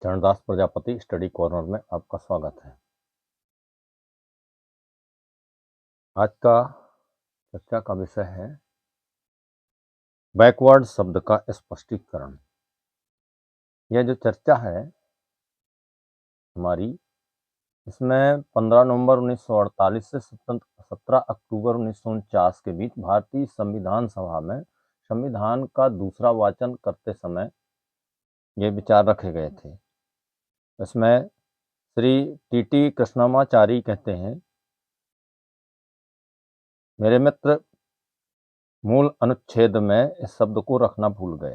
Charandas Prajapati study corner में आपका स्वागत है। आज का चर्चा का विषय है बैकवर्ड शब्द का स्पष्टीकरण। यह जो चर्चा है हमारी, इसमें 15 नवंबर 1948 से 17 अक्टूबर 1949 के बीच भारतीय संविधान सभा में संविधान का दूसरा वाचन करते समय ये विचार रखे गए थे। इसमें श्री टी कृष्णमाचारी कहते हैं, मेरे मित्र मूल अनुच्छेद में इस शब्द को रखना भूल गए।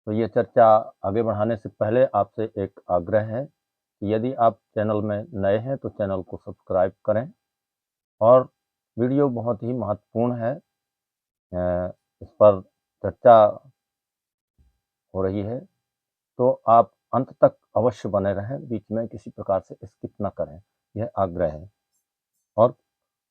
तो ये चर्चा आगे बढ़ाने से पहले आपसे एक आग्रह है कि यदि आप चैनल में नए हैं तो चैनल को सब्सक्राइब करें और वीडियो बहुत ही महत्वपूर्ण है, इस पर चर्चा हो रही है, तो आप अंत तक अवश्य बने रहें, बीच में किसी प्रकार से स्किप न करें, यह आग्रह है। और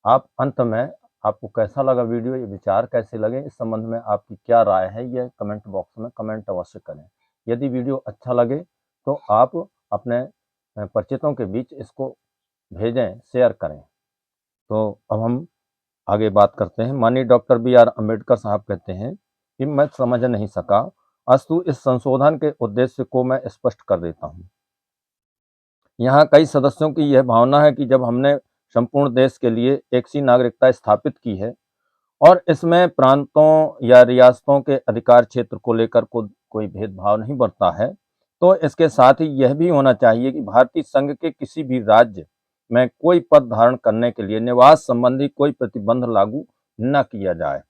आप अंत में आपको कैसा लगा वीडियो, ये विचार कैसे लगे, इस संबंध में आपकी क्या राय है, यह कमेंट बॉक्स में कमेंट अवश्य करें। यदि वीडियो अच्छा लगे तो आप अपने परिचितों के बीच इसको भेजें, शेयर करें। तो अब हम आगे बात करते हैं। माननीय डॉक्टर BR अम्बेडकर साहब कहते हैं कि मैं समझ नहीं सका, अस्तु इस संशोधन के उद्देश्य को मैं स्पष्ट कर देता हूँ। यहाँ कई सदस्यों की यह भावना है कि जब हमने संपूर्ण देश के लिए एक सी नागरिकता स्थापित की है और इसमें प्रांतों या रियासतों के अधिकार क्षेत्र को लेकर कोई भेदभाव नहीं बरता है, तो इसके साथ ही यह भी होना चाहिए कि भारतीय संघ के किसी भी राज्य में कोई पद धारण करने के लिए निवास संबंधी कोई प्रतिबंध लागू न किया जाए,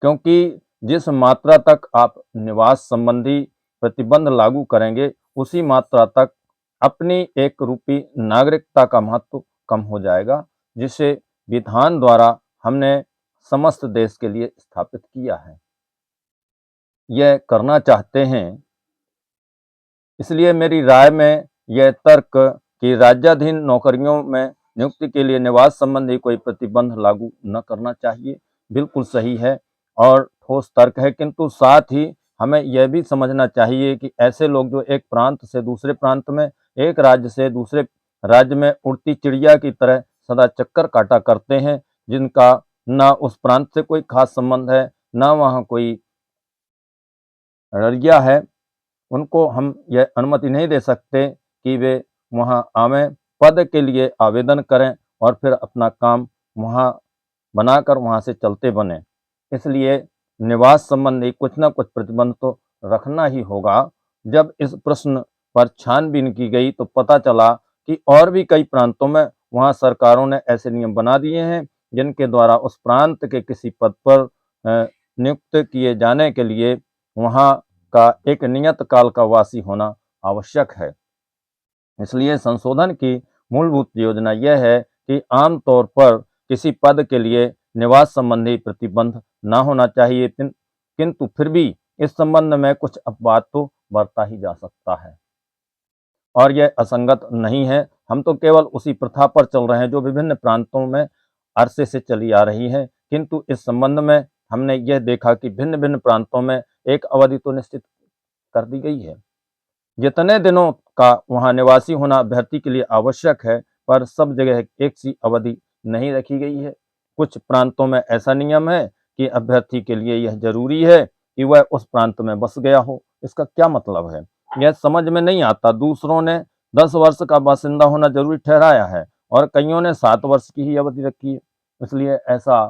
क्योंकि जिस मात्रा तक आप निवास संबंधी प्रतिबंध लागू करेंगे उसी मात्रा तक अपनी एक रूपी नागरिकता का महत्व कम हो जाएगा, जिसे विधान द्वारा हमने समस्त देश के लिए स्थापित किया है। यह करना चाहते हैं, इसलिए मेरी राय में यह तर्क कि राज्याधीन नौकरियों में नियुक्ति के लिए निवास संबंधी कोई प्रतिबंध लागू न करना चाहिए, बिल्कुल सही है और ठोस तर्क है, किंतु साथ ही हमें यह भी समझना चाहिए कि ऐसे लोग जो एक प्रांत से दूसरे प्रांत में, एक राज्य से दूसरे राज्य में उड़ती चिड़िया की तरह सदा चक्कर काटा करते हैं, जिनका न उस प्रांत से कोई खास संबंध है, न वहाँ कोई रवैया है, उनको हम यह अनुमति नहीं दे सकते कि वे वहाँ आवें, पद के लिए आवेदन करें और फिर अपना काम वहाँ बनाकर वहाँ से चलते बने। इसलिए निवास संबंधी कुछ न कुछ प्रतिबंध तो रखना ही होगा। जब इस प्रश्न पर छानबीन की गई तो पता चला कि और भी कई प्रांतों में वहाँ सरकारों ने ऐसे नियम बना दिए हैं जिनके द्वारा उस प्रांत के किसी पद पर नियुक्त किए जाने के लिए वहाँ का एक नियत काल का वासी होना आवश्यक है। इसलिए संशोधन की मूलभूत योजना यह है कि आमतौर पर किसी पद के लिए निवास संबंधी प्रतिबंध न होना चाहिए, किंतु फिर भी इस संबंध में कुछ अपवाद तो बरता ही जा सकता है और यह असंगत नहीं है। हम तो केवल उसी प्रथा पर चल रहे हैं जो विभिन्न प्रांतों में अरसे से चली आ रही है, किंतु इस संबंध में हमने यह देखा कि भिन्न भिन्न प्रांतों में एक अवधि तो निश्चित कर दी गई है। जितने दिनों का वहाँ निवासी होना अभ्यर्थी के लिए आवश्यक है, पर सब जगह एक सी अवधि नहीं रखी गई है। कुछ प्रांतों में ऐसा नियम है कि अभ्यर्थी के लिए यह जरूरी है कि वह उस प्रांत में बस गया हो। इसका क्या मतलब है, यह समझ में नहीं आता। दूसरों ने 10 वर्ष का बासिंदा होना जरूरी ठहराया है और कईयों ने 7 वर्ष की ही अवधि रखी है। इसलिए ऐसा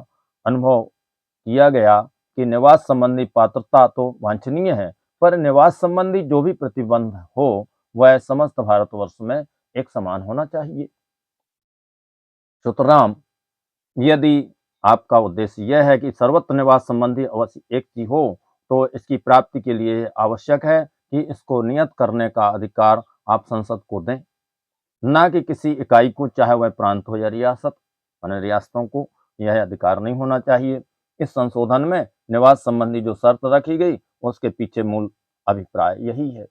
अनुभव किया गया कि निवास संबंधी पात्रता तो वांछनीय है, पर निवास संबंधी जो भी प्रतिबंध हो वह समस्त भारतवर्ष में एक समान होना चाहिए। सुतराम, यदि आपका उद्देश्य यह है कि सर्वत्र निवास संबंधी अवश्य एक ही हो, तो इसकी प्राप्ति के लिए आवश्यक है कि इसको नियत करने का अधिकार आप संसद को दें, ना कि किसी इकाई को, चाहे वह प्रांत हो या रियासत। अन्य रियासतों को यह अधिकार नहीं होना चाहिए। इस संशोधन में निवास संबंधी जो शर्त रखी गई उसके पीछे मूल अभिप्राय यही है।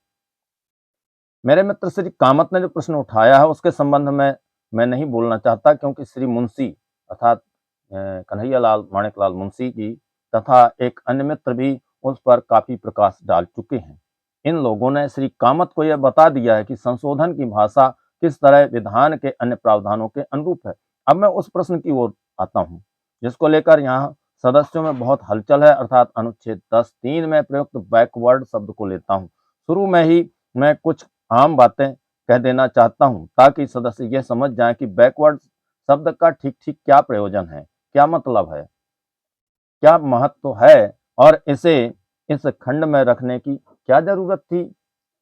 मेरे मित्र श्री कामत ने जो प्रश्न उठाया है उसके संबंध में मैं नहीं बोलना चाहता, क्योंकि श्री मुंशी अर्थात कन्हैयालाल माणिकलाल मुंशी जी तथा एक अन्य मित्र भी उस पर काफी प्रकाश डाल चुके हैं। इन लोगों ने श्री कामत को यह बता दिया है कि संशोधन की भाषा किस तरह विधान के अन्य प्रावधानों के अनुरूप है। अब मैं उस प्रश्न की ओर आता हूँ जिसको लेकर यहाँ सदस्यों में बहुत हलचल है, अर्थात अनुच्छेद 10(3) में प्रयुक्त बैकवर्ड शब्द को लेता हूँ। शुरू में ही मैं कुछ आम बातें कह देना चाहता हूँ ताकि सदस्य यह समझ जाएं कि बैकवर्ड शब्द का ठीक ठीक क्या प्रयोजन है, क्या मतलब है, क्या महत्व है और इसे इस खंड में रखने की क्या जरूरत थी।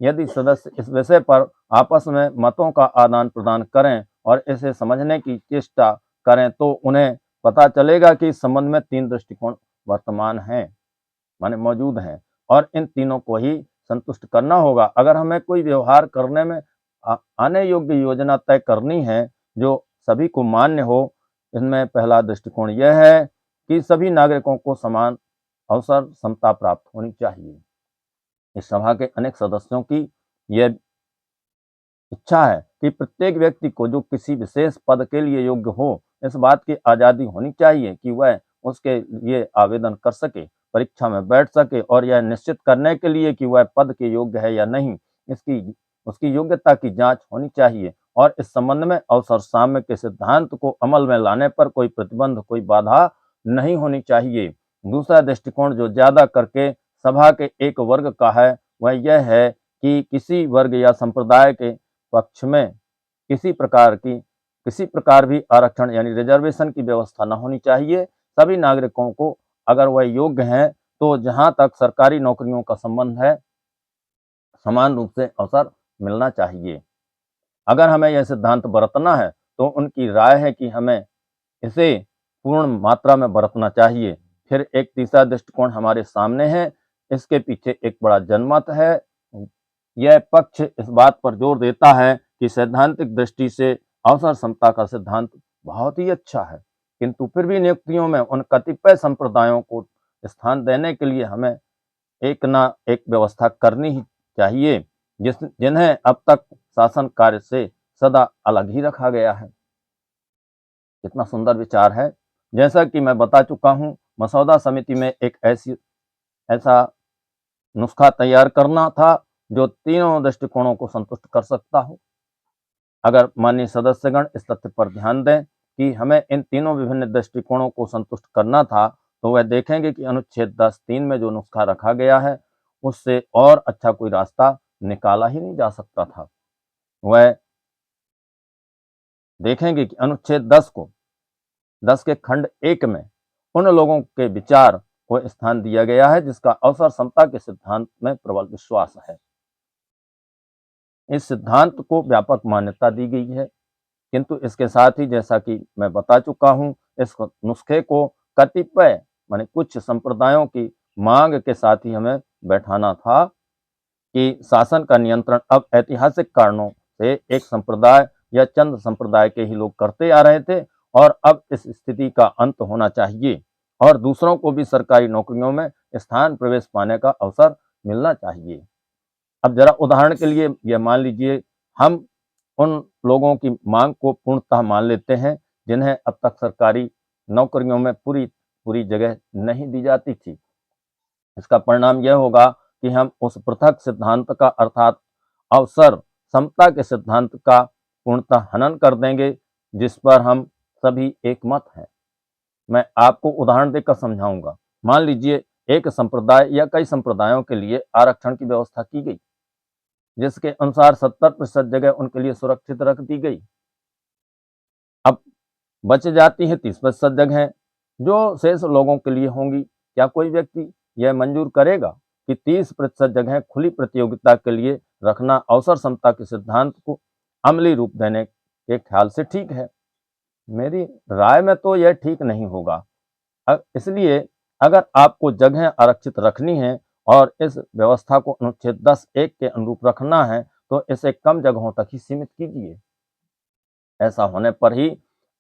यदि सदस्य इस विषय पर आपस में मतों का आदान प्रदान करें और इसे समझने की चेष्टा करें तो उन्हें पता चलेगा कि इस संबंध में 3 दृष्टिकोण वर्तमान हैं, माने मौजूद हैं, और इन तीनों को ही संतुष्ट करना होगा। अगर हमें कोई व्यवहार करने में आने योग्य योजना तय करनी है जो सभी को मान्य हो, इनमें पहला दृष्टिकोण यह है कि सभी नागरिकों को समान अवसर समता प्राप्त होनी चाहिए। इस सभा के अनेक सदस्यों की यह इच्छा है कि प्रत्येक व्यक्ति को जो किसी विशेष पद के लिए योग्य हो, इस बात की आज़ादी होनी चाहिए कि वह उसके लिए आवेदन कर सके, परीक्षा में बैठ सके और यह निश्चित करने के लिए कि वह पद के योग्य है या नहीं, इसकी उसकी योग्यता की जांच होनी चाहिए और इस संबंध में अवसर साम्य के सिद्धांत को अमल में लाने पर कोई प्रतिबंध, कोई बाधा नहीं होनी चाहिए। दूसरा दृष्टिकोण जो ज्यादा करके सभा के एक वर्ग का है, वह यह है कि किसी वर्ग या संप्रदाय के पक्ष में किसी प्रकार भी आरक्षण यानी रिजर्वेशन की व्यवस्था न होनी चाहिए। सभी नागरिकों को अगर वह योग्य हैं तो जहां तक सरकारी नौकरियों का संबंध है समान रूप से अवसर मिलना चाहिए। अगर हमें यह सिद्धांत बरतना है तो उनकी राय है कि हमें इसे पूर्ण मात्रा में बरतना चाहिए। फिर एक तीसरा दृष्टिकोण हमारे सामने है, इसके पीछे एक बड़ा जनमत है। यह पक्ष इस बात पर जोर देता है कि सैद्धांतिक दृष्टि से अवसर समता का सिद्धांत बहुत ही अच्छा है, किंतु फिर भी नियुक्तियों में उन कतिपय संप्रदायों को स्थान देने के लिए हमें एक ना एक व्यवस्था करनी ही चाहिए जिन्हें अब तक शासन कार्य से सदा अलग ही रखा गया है। कितना सुंदर विचार है। जैसा कि मैं बता चुका हूँ, मसौदा समिति में एक ऐसा नुस्खा तैयार करना था जो तीनों दृष्टिकोणों को संतुष्ट कर सकता हो। अगर माननीय सदस्यगण इस तथ्य पर ध्यान दें कि हमें इन तीनों विभिन्न दृष्टिकोणों को संतुष्ट करना था, तो वह देखेंगे कि अनुच्छेद 10(3) में जो नुस्खा रखा गया है उससे और अच्छा कोई रास्ता निकाला ही नहीं जा सकता था। वह देखेंगे कि अनुच्छेद 10 के खंड 1 में उन लोगों के विचार को स्थान दिया गया है जिसका अवसर समता के सिद्धांत में प्रबल विश्वास है। इस सिद्धांत को व्यापक मान्यता दी गई है, किंतु इसके साथ ही जैसा कि मैं बता चुका हूं, इस नुस्खे को कतिपय माने कुछ संप्रदायों की मांग के साथ ही हमें बैठाना था कि शासन का नियंत्रण अब ऐतिहासिक कारणों से एक संप्रदाय या चंद संप्रदाय के ही लोग करते आ रहे थे और अब इस स्थिति का अंत होना चाहिए और दूसरों को भी सरकारी नौकरियों में स्थान प्रवेश पाने का अवसर मिलना चाहिए। अब जरा उदाहरण के लिए यह मान लीजिए, हम उन लोगों की मांग को पूर्णतः मान लेते हैं जिन्हें अब तक सरकारी नौकरियों में पूरी पूरी जगह नहीं दी जाती थी। इसका परिणाम यह होगा कि हम उस पृथक सिद्धांत का अर्थात अवसर समता के सिद्धांत का पूर्णतः हनन कर देंगे जिस पर हम सभी एक मत हैं। मैं आपको उदाहरण देकर समझाऊंगा। मान लीजिए एक संप्रदाय या कई संप्रदायों के लिए आरक्षण की व्यवस्था की गई जिसके अनुसार 70% जगह उनके लिए सुरक्षित रख दी गई। अब बच जाती है 30% जगह जो शेष लोगों के लिए होंगी। क्या कोई व्यक्ति यह मंजूर करेगा कि 30% जगह खुली प्रतियोगिता के लिए रखना अवसर समता के सिद्धांत को अमली रूप देने के ख्याल से ठीक है? मेरी राय में तो यह ठीक नहीं होगा। इसलिए अगर आपको जगह आरक्षित रखनी है और इस व्यवस्था को अनुच्छेद 10(1) के अनुरूप रखना है तो इसे कम जगहों तक ही सीमित कीजिए। ऐसा होने पर ही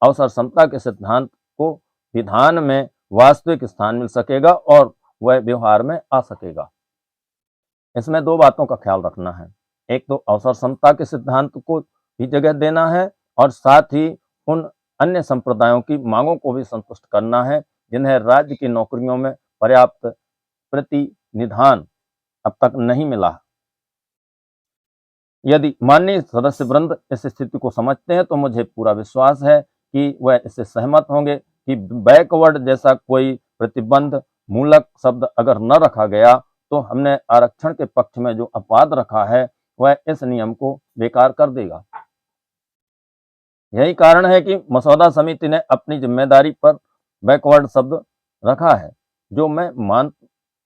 अवसर समता के सिद्धांत को विधान में वास्तविक स्थान मिल सकेगा और वह व्यवहार में आ सकेगा। इसमें 2 बातों का ख्याल रखना है। एक तो अवसर समता के सिद्धांत को भी जगह देना है और साथ ही उन अन्य संप्रदायों की मांगों को भी संतुष्ट करना है जिन्हें राज्य की नौकरियों में पर्याप्त प्रतिनिधान अब तक नहीं मिला। यदि माननीय सदस्य वृंद इस स्थिति को समझते हैं तो मुझे पूरा विश्वास है कि वह इससे सहमत होंगे कि बैकवर्ड जैसा कोई प्रतिबंध मूलक शब्द अगर न रखा गया तो हमने आरक्षण के पक्ष में जो अपवाद रखा है वह इस नियम को बेकार कर देगा। यही कारण है कि मसौदा समिति ने अपनी जिम्मेदारी पर बैकवर्ड शब्द रखा है, जो मैं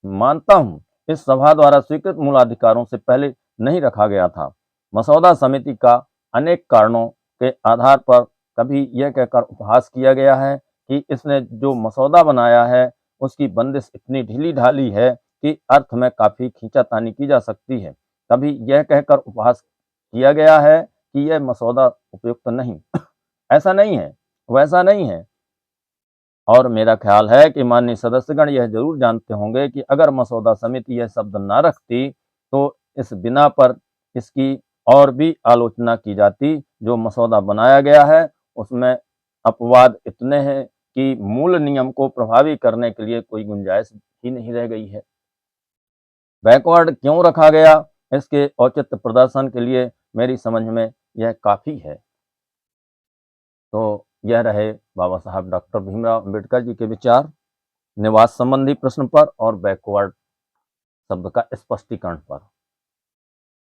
मानता हूं इस सभा द्वारा स्वीकृत मूलाधिकारों से पहले नहीं रखा गया था। मसौदा समिति का अनेक कारणों के आधार पर कभी यह कहकर उपहास किया गया है कि इसने जो मसौदा बनाया है उसकी बंदिश इतनी ढीली ढाली है कि अर्थ में काफी खींचातानी की जा सकती है। कभी यह कहकर उपहास किया गया है कि यह मसौदा उपयुक्त नहीं। ऐसा नहीं है, वैसा नहीं है। और मेरा ख्याल है कि माननीय सदस्यगण यह जरूर जानते होंगे कि अगर मसौदा समिति यह शब्द ना रखती तो इस बिना पर इसकी और भी आलोचना की जाती। जो मसौदा बनाया गया है उसमें अपवाद इतने हैं कि मूल नियम को प्रभावी करने के लिए कोई गुंजाइश ही नहीं रह गई है। बैकवर्ड क्यों रखा गया, इसके औचित्य प्रदर्शन के लिए मेरी समझ में यह काफी है। तो यह रहे बाबा साहब डॉक्टर भीमराव अंबेडकर जी के विचार निवास संबंधी प्रश्न पर और बैकवर्ड शब्द का स्पष्टीकरण पर।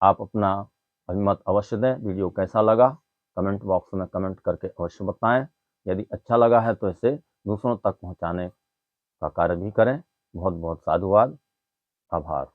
आप अपना अभिमत अवश्य दें। वीडियो कैसा लगा कमेंट बॉक्स में कमेंट करके अवश्य बताएं। यदि अच्छा लगा है तो इसे दूसरों तक पहुंचाने का कार्य भी करें। बहुत बहुत साधुवाद, आभार।